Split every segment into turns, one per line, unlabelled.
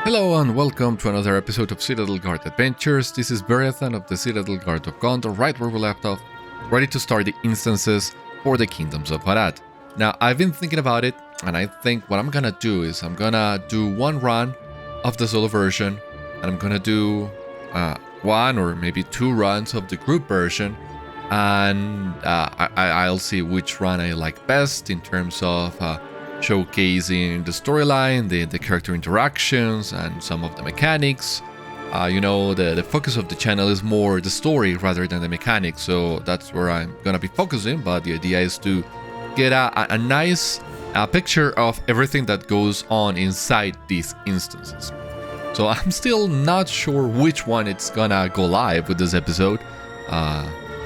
Hello and welcome to another episode of Citadel Guard Adventures. This is Beriathan of the Citadel Guard of Gondor, right where we left off, ready to start the instances for the Kingdoms of Harad. Now, I've been thinking about it, and I think what I'm gonna do is I'm gonna do one run of the solo version, and I'm gonna do one or maybe two runs of the group version, and I'll see which run I like best in terms of showcasing the storyline, the character interactions, and some of the mechanics. The focus of the channel is more the story rather than the mechanics, so that's where I'm gonna be focusing, but the idea is to get a nice picture of everything that goes on inside these instances. So I'm still not sure which one it's gonna go live with this episode.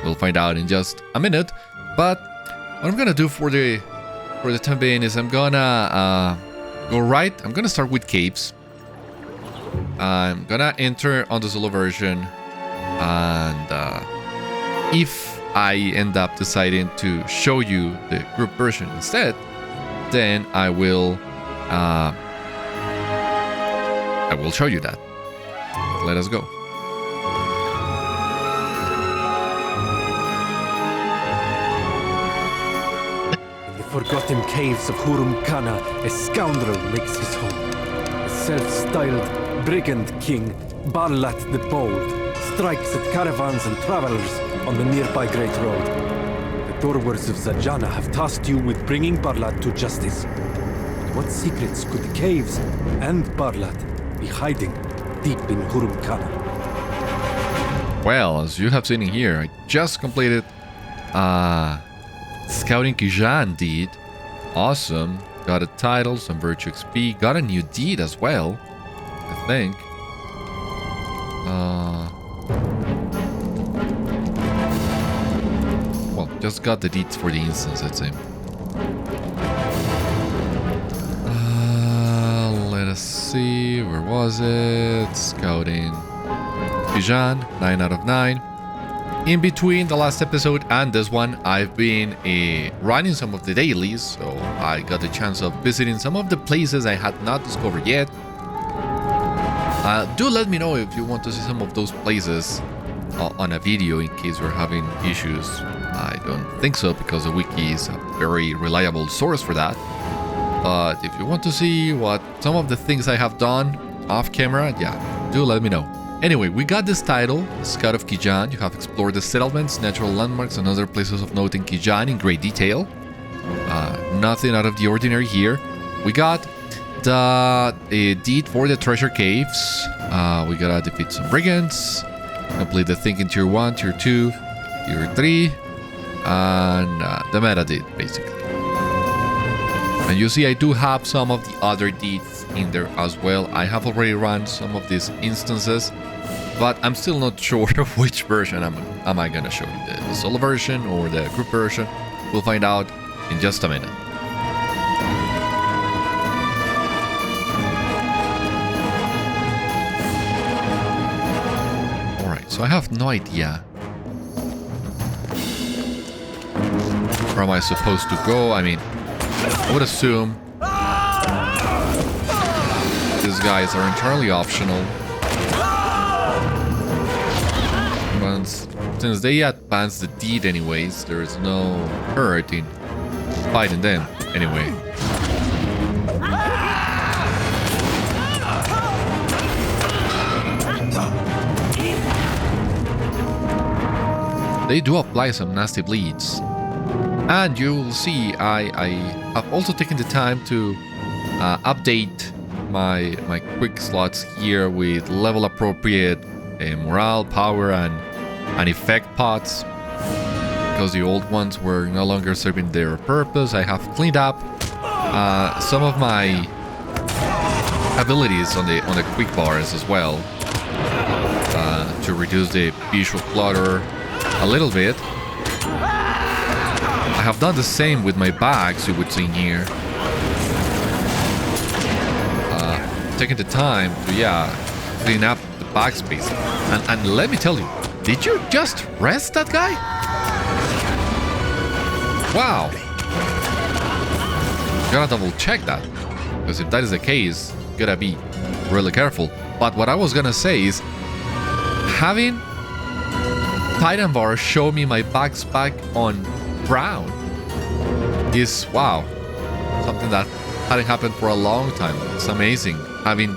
We'll find out in just a minute, but what I'm gonna do for the time being is I'm gonna go right. I'm gonna start with caves. I'm gonna enter on the solo version, and if I end up deciding to show you the group version instead, then I will show you that. Let us go.
Forgotten caves of Hurum Kâna, a scoundrel makes his home. A self-styled brigand king, Bârlat the Bold, strikes at caravans and travelers on the nearby Great Road. The Dorwers of Zajâna have tasked you with bringing Bárlat to justice. But what secrets could the caves and Bárlat be hiding deep in Hurum Kâna?
Well, as you have seen in here, I just completed Scouting Kighân deed. Awesome. Got a title, some virtue XP. Got a new deed as well, I think. Well, just got the deeds for the instance, I'd say. Let us see. Where was it? Scouting Kighân, 9 out of 9. In between the last episode and this one, I've been running some of the dailies, so I got the chance of visiting some of the places I had not discovered yet. Do let me know if you want to see some of those places on a video in case you're having issues. I don't think so, because the wiki is a very reliable source for that. But if you want to see what some of the things I have done off camera, yeah, do let me know. Anyway, we got this title, Scout of Kighân. You have explored the settlements, natural landmarks, and other places of note in Kighân in great detail. Nothing out of the ordinary here. We got the deed for the treasure caves. We gotta defeat some brigands, complete the thing in tier 1, tier 2, tier 3, and the meta deed, basically. And you see I do have some of the other deeds in there as well. I have already run some of these instances, but I'm still not sure which version am I gonna show you, the solo version or the group version. We'll find out in just a minute. Alright, so I have no idea where am I supposed to go. I mean, I would assume these guys are entirely optional. But since they advanced the deed anyways, there is no hurt in fighting them anyway. They do apply some nasty bleeds. And you'll see I have also taken the time to update my quick slots here with level appropriate morale, power, and effect pots, because the old ones were no longer serving their purpose. I have cleaned up some of my abilities on the quick bars as well, to reduce the visual clutter a little bit. I have done the same with my bags, you would see in here. Taking the time to, clean up the bag space. And let me tell you, did you just rest that guy? Wow. Gotta double check that, because if that is the case, gotta be really careful. But what I was gonna say is, having Titanvar show me my backpack on brown is, wow, something that hadn't happened for a long time. It's amazing having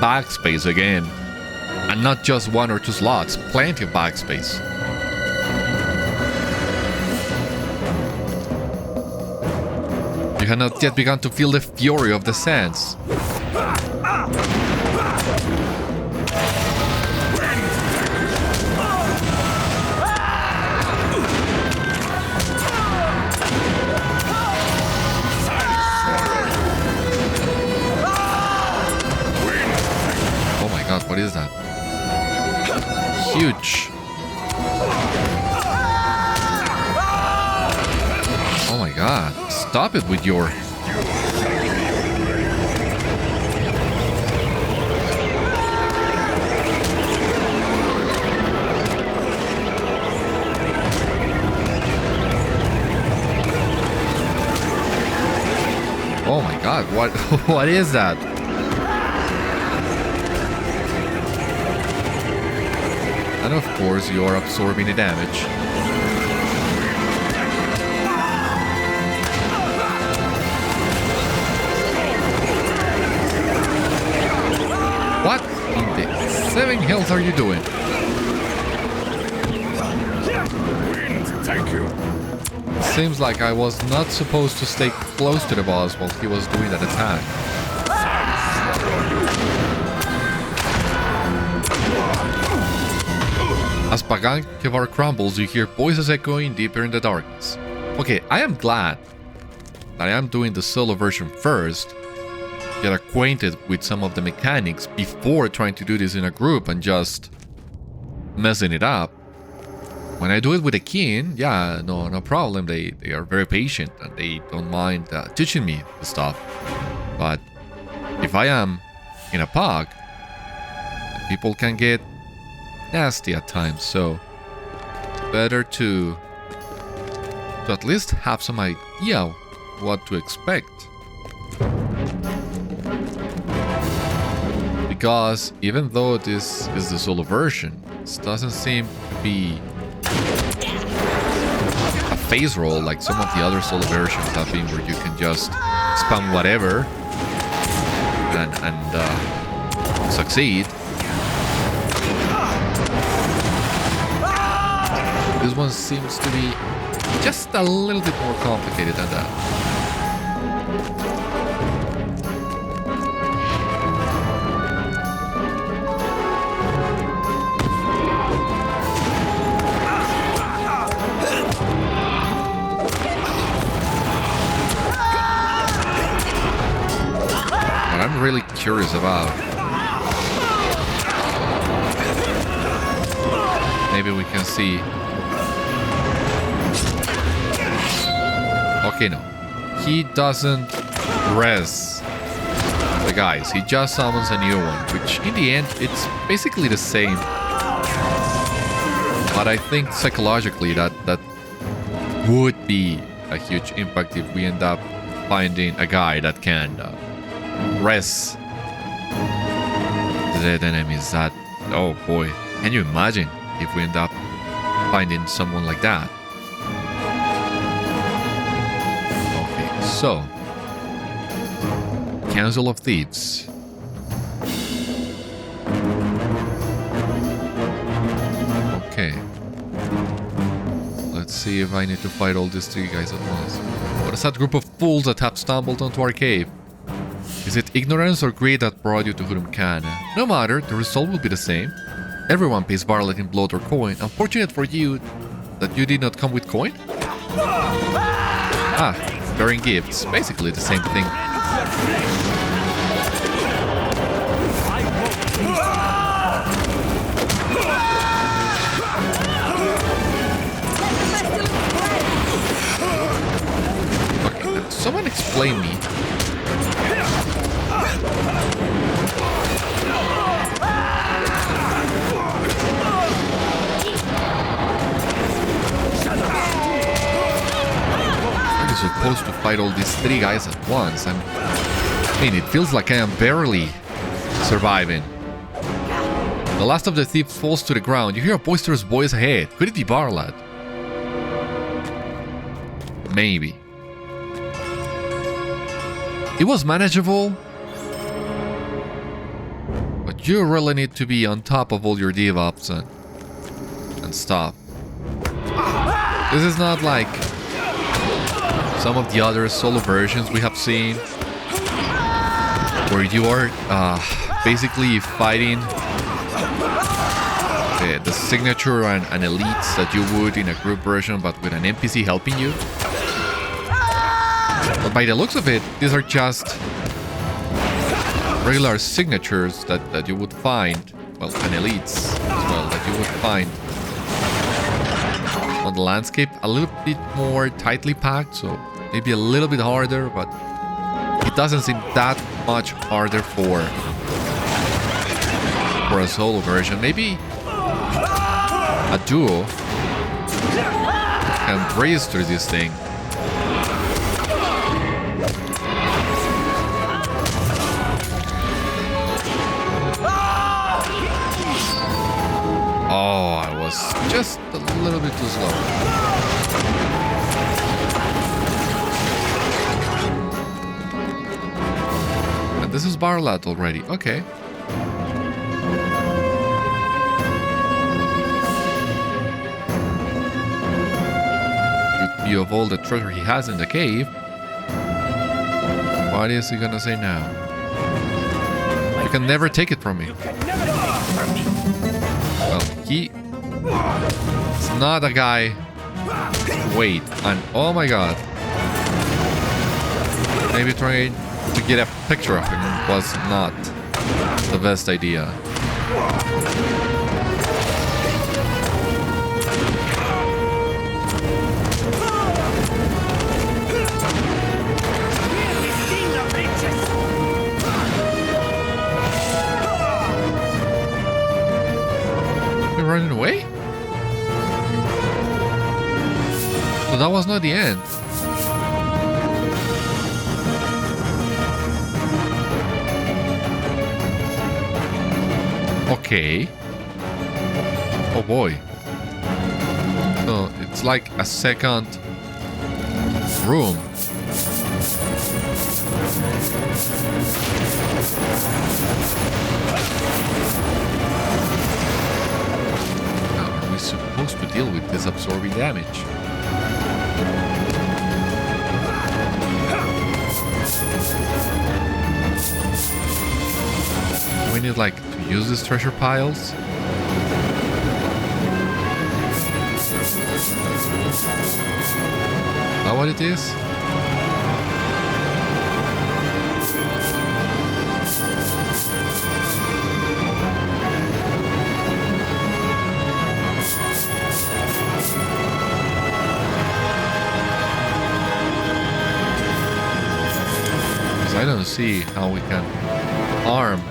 backspace again, and not just 1 or 2 slots, plenty of backspace. You have not yet begun to feel the fury of the sands. Oh my god, what is that? Huge. Oh my god, stop it with your... Oh my god, what is that? And of course you are absorbing the damage. What in the 7 hills are you doing?
Thank you.
Seems like I was not supposed to stay close to the boss while he was doing that attack. As Pakhan-gebar crumbles, you hear voices echoing deeper in the darkness. Okay, I am glad that I am doing the solo version first, get acquainted with some of the mechanics before trying to do this in a group and just messing it up. When I do it with a Kighân, yeah, no problem. They are very patient and they don't mind teaching me the stuff. But if I am in a Pakh, people can get nasty at times, so better to at least have some idea what to expect. Because even though this is the solo version, this doesn't seem to be a phase roll like some of the other solo versions have been, where you can just spam whatever and succeed. This one seems to be just a little bit more complicated than that. What I'm really curious about, maybe we can see. Okay, no. He doesn't res the guys. He just summons a new one, which in the end, it's basically the same. But I think psychologically that would be a huge impact if we end up finding a guy that can res the dead enemies. That, oh boy, can you imagine if we end up finding someone like that? So, Council of Thieves. Okay. Let's see if I need to fight all these 3 guys at once. What is that group of fools that have stumbled onto our cave? Is it ignorance or greed that brought you to Hurum Kâna? No matter, the result will be the same. Everyone pays Bárlat in blood or coin. Unfortunate for you that you did not come with coin? Ah. Bearing gifts, basically the same thing. Okay, someone explain me. Supposed to fight all these 3 guys at once. I mean, it feels like I am barely surviving. The last of the thieves falls to the ground. You hear a boisterous voice ahead. Could it be Bárlat? Maybe. It was manageable, but you really need to be on top of all your DevOps and stuff. This is not like some of the other solo versions we have seen, where you are basically fighting the signature and elites that you would in a group version, but with an NPC helping you. But by the looks of it, these are just regular signatures that you would find, well, and elites as well, that you would find on the landscape. A little bit more tightly packed, so maybe a little bit harder, but it doesn't seem that much harder for a solo version. Maybe a duo can breeze through this thing. Oh, I was just a little bit too slow. And this is Bárlat already. Okay. Good view of all the treasure he has in the cave. What is he gonna say now? You can never take it from me. Well, he is not a guy. Wait, and oh my god. Maybe trying to get a picture of him was not the best idea. Running away? So that was not the end. Okay. Oh boy. So it's like a second room. Supposed to deal with this absorbing damage. We need like to use these treasure piles. Is that what it is? I don't see how we can harm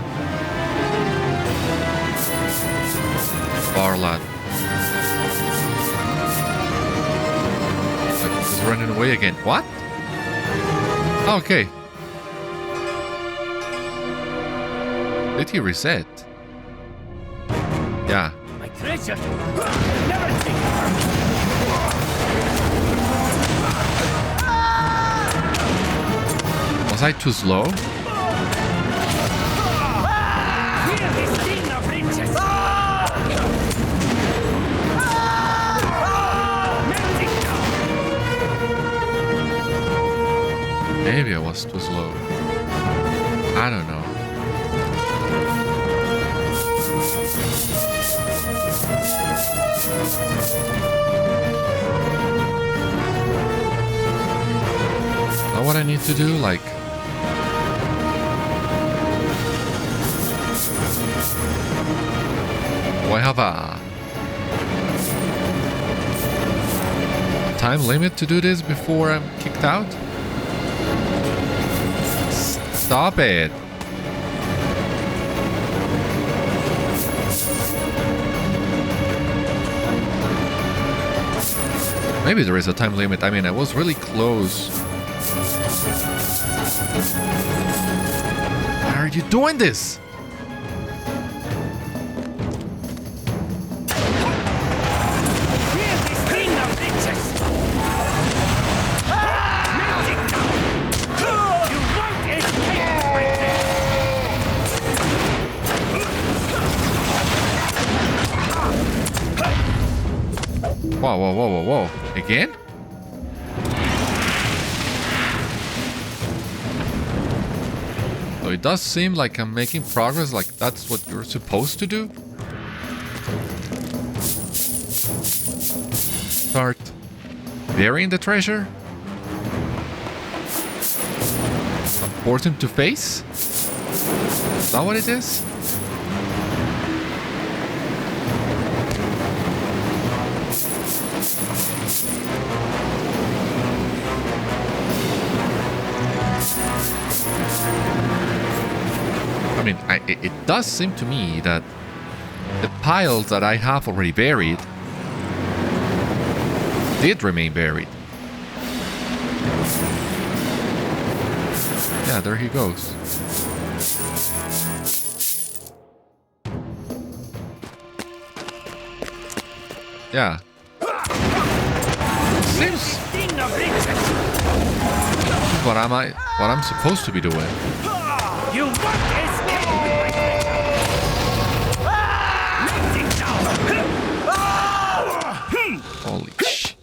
Bárlat. He's running away again. What? Okay. Did he reset? Yeah.
My treasure. Never take it from me.
Was I too slow? Maybe I was too slow. I don't know. Is that what I need to do? Like... Do I have a time limit to do this before I'm kicked out? Stop it! Maybe there is a time limit. I mean, I was really close. Why are you doing this? whoa, whoa. Again? So it does seem like I'm making progress, like that's what you're supposed to do. Start burying the treasure. Force him to face? Is that what it is? I mean, it does seem to me that the piles that I have already buried did remain buried. Yeah, there he goes. Yeah. Seems what I'm supposed to be doing.
You won't escape with my treasure!
Holy shit.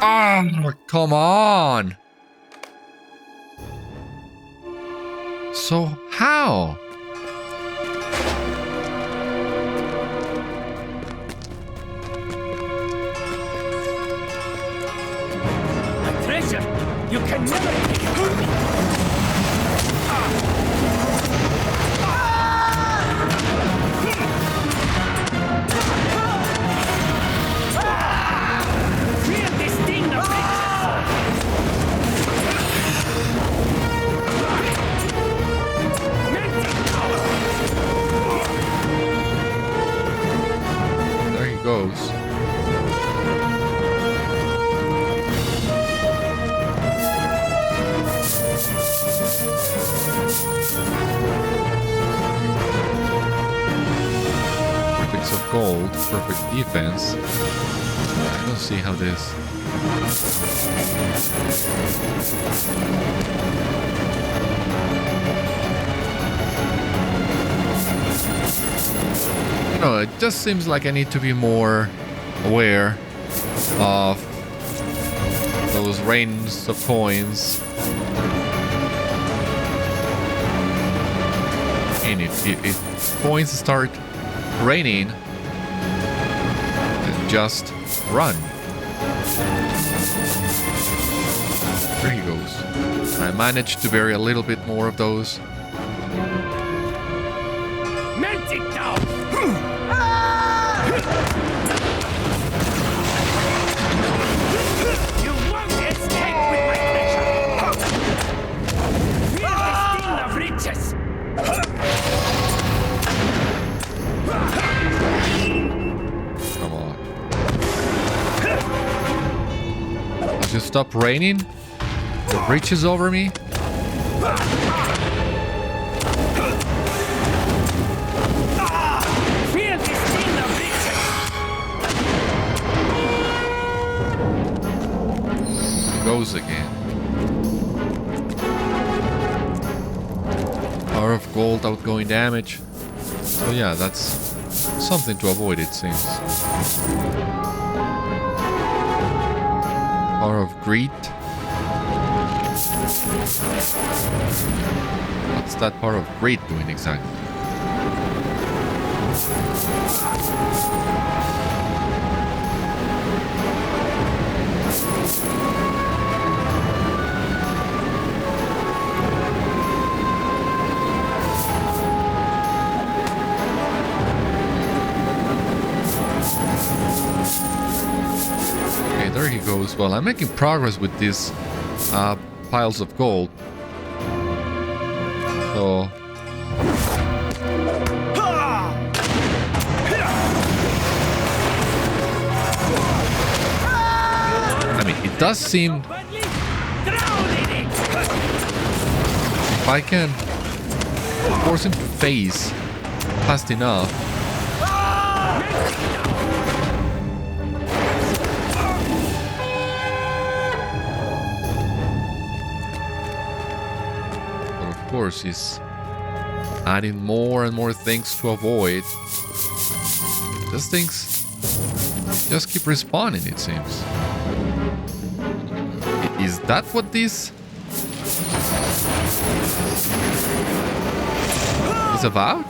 Oh, come on. So how?
My treasure! You can never take it from me! Feel this sting of
There he goes. Perfect of gold, perfect defense. I don't see how this. No, it just seems like I need to be more aware of those rains of coins. And if coins start raining, then just run. There he goes. I managed to bury a little bit more of those.
Melt it down! You won't escape with my treasure! Feel the sting of riches!
Come on. Does it stop raining? The riches over me?
Feel the sting of riches!
Goes again. Power of gold, outgoing damage. So yeah, that's something to avoid, it seems. Power of greed. What's that power of greed doing exactly? Okay, there he goes. Well, I'm making progress with these piles of gold. So I mean, it does seem if I can force him to face fast enough. But of course, he's adding more and more things to avoid. These things just keep respawning, it seems. Is that what this is about?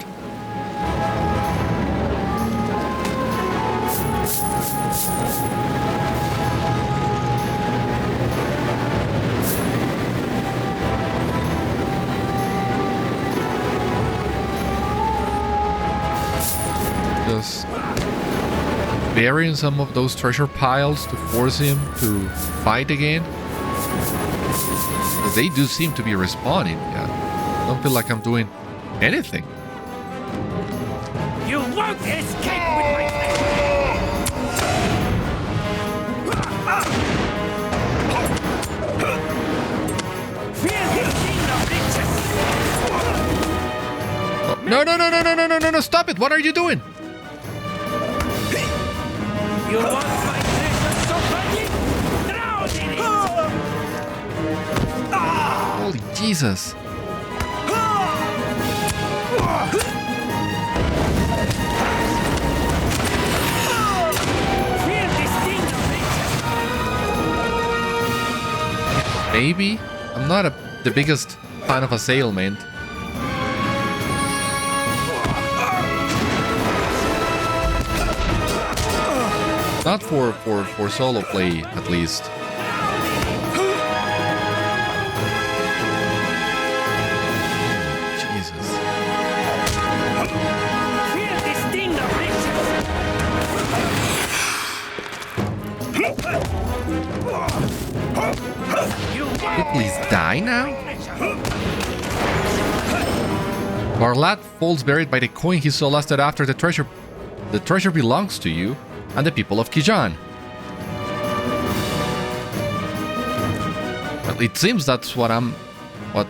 Just burying some of those treasure piles to force him to fight again. But they do seem to be respawning. Yeah, I don't feel like I'm doing anything.
You won't escape with my Fear the king of riches.
No, stop it! What are you doing?
You want my treasure so badly? Drown in it!
Holy Jesus.
Fear this king of riches.
Maybe. I'm not the biggest fan of assailment. Not for solo play, at least. Jesus.
Fear this king of riches. You
Could you please die now? Bárlat falls buried by the coin he saw lasted after the treasure. The treasure belongs to you and the people of Kighân. Well, it seems that's what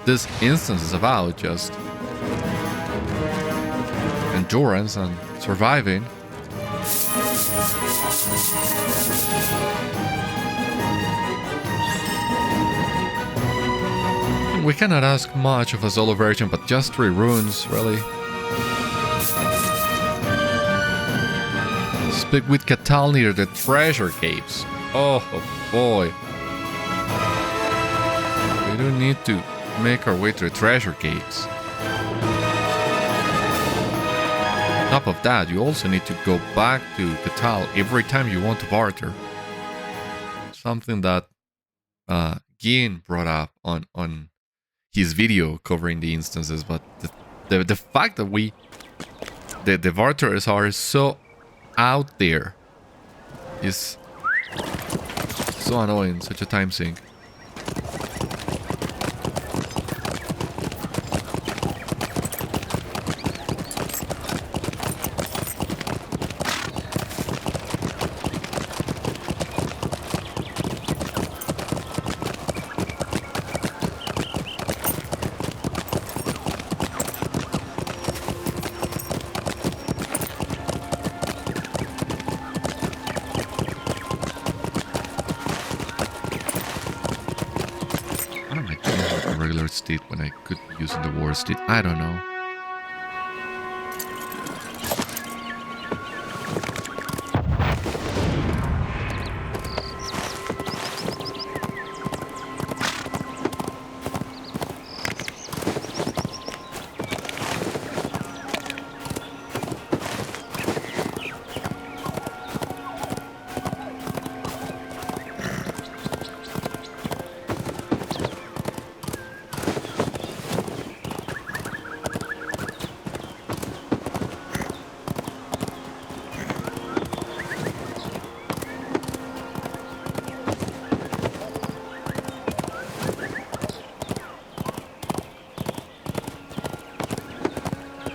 this instance is about, just endurance and surviving. We cannot ask much of a solo version, but just 3 runes, really. Speak with Catal near the treasure caves. Oh boy. We do need to make our way to the treasure caves. On top of that, you also need to go back to Catal every time you want to barter. Something that Kighân brought up on his video covering the instances, but the fact that the barterers are so out there is so annoying, such a time sink. State when I could be using the war state. I don't know.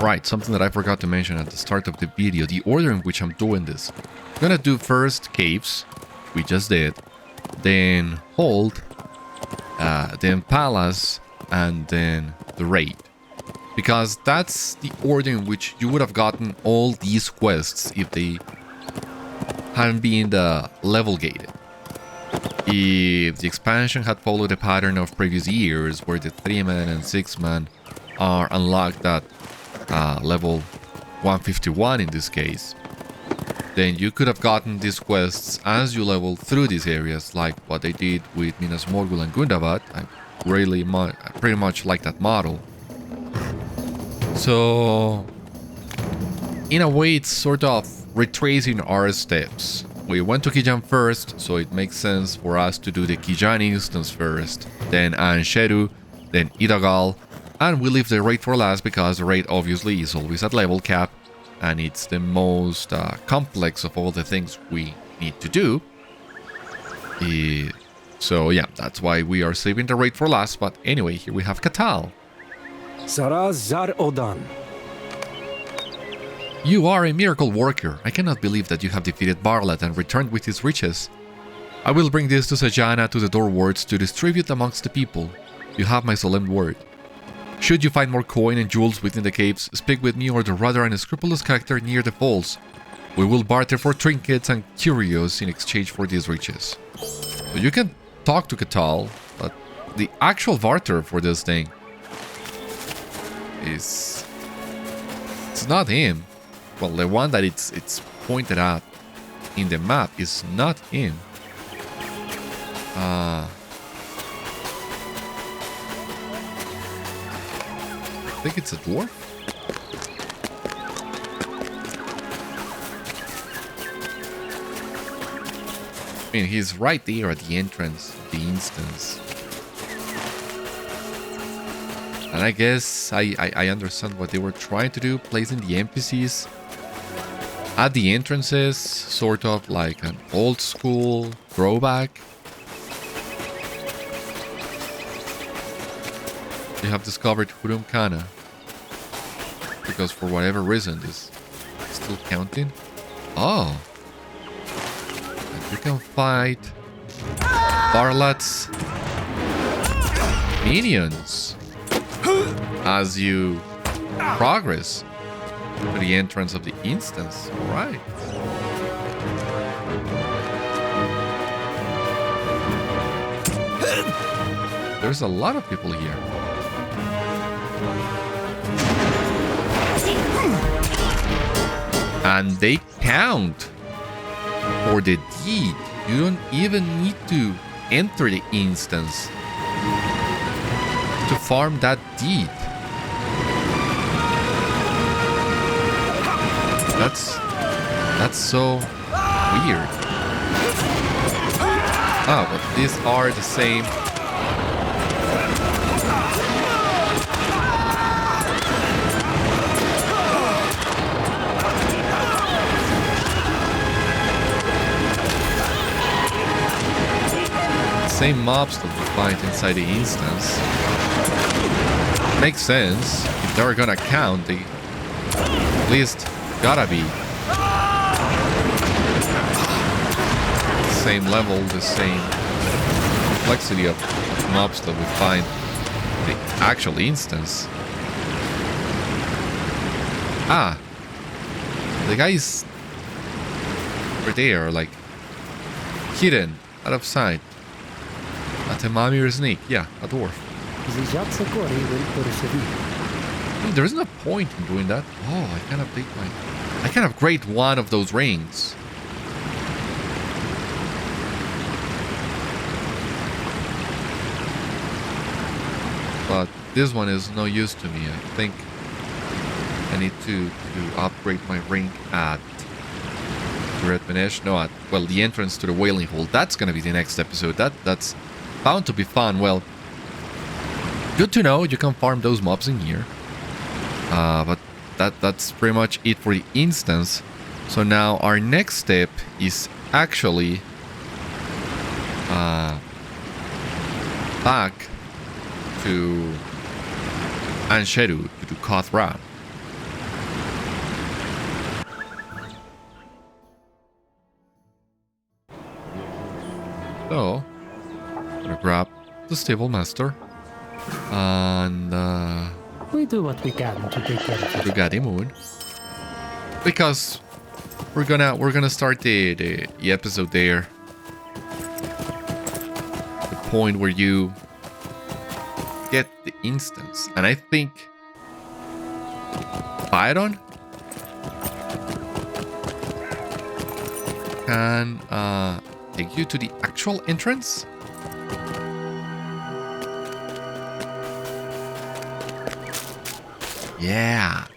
Right, something that I forgot to mention at the start of the video, the order in which I'm doing this. I'm gonna do first caves, we just did, then hold, then palace, and then the raid. Because that's the order in which you would have gotten all these quests if they hadn't been level gated. If the expansion had followed the pattern of previous years, where the 3-man and 6-man are unlocked at level 151 in this case, then you could have gotten these quests as you level through these areas, like what they did with Minas Morgul and Gundabad. I pretty much like that model. So, in a way, it's sort of retracing our steps. We went to Kighân first, so it makes sense for us to do the Kighân instance first, then Ansheru, then Idagal, and we leave the raid for last because the raid obviously is always at level cap, and it's the most complex of all the things we need to do. So yeah, that's why we are saving the raid for last, but anyway, here we have Katal.
Saraz Zar Odan.
You are a miracle worker. I cannot believe that you have defeated Bárlat and returned with his riches. I will bring this to Zajâna to the door wards to distribute amongst the people. You have my solemn word. Should you find more coin and jewels within the caves, speak with me or the rather unscrupulous character near the falls. We will barter for trinkets and curios in exchange for these riches. So you can talk to Katal, but the actual barter for this thing is... it's not him. Well, the one that it's pointed out in the map is not him. I think it's a dwarf. I mean, he's right there at the entrance of the instance. And I guess I understand what they were trying to do, placing the NPCs at the entrances, sort of like an old school throwback. You have discovered Hurum Kâna, because for whatever reason this is still counting. Oh, and you can fight Bárlat's minions as you progress to the entrance of the instance. All right. There's a lot of people here. And they count for the deed. You don't even need to enter the instance to farm that deed. That's so weird. Oh, but these are the same. Same mobs that we fight inside the instance. Makes sense. If they're gonna count, they at least gotta be the same level, the same complexity of mobs that we find in the actual instance. Ah, the guys over there, like hidden out of sight. At a mummy or a snake, yeah, a dwarf. There isn't a point in doing that. Oh, I can update mine. I can upgrade one of those rings. But this one is no use to me. I think I need to upgrade my ring at Red Benesh. No, at, well, the entrance to the Wailing Hole. That's gonna be the next episode. That's bound to be fun. Well, good to know you can farm those mobs in here. But that's pretty much it for the instance. So now our next step is actually back to Ansheru to do Kothra. So I'm gonna grab the stable master and
we do what we can to take care of it.
Brigadier Moon, because we're gonna start the episode there. The point where you get the instance, and I think Byron can take you to the actual entrance. Yeah,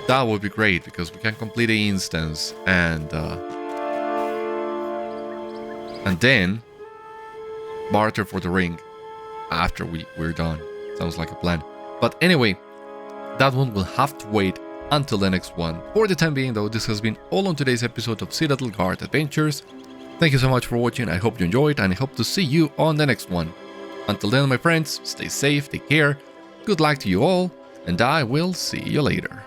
that would be great because we can complete the instance and then barter for the ring after we're done. Sounds like a plan. But anyway, that one will have to wait until the next one. For the time being though, this has been all on today's episode of Citadel Guard Adventures. Thank you so much for watching. I hope you enjoyed and I hope to see you on the next one. Until then, my friends, stay safe, take care, good luck to you all, and I will see you later.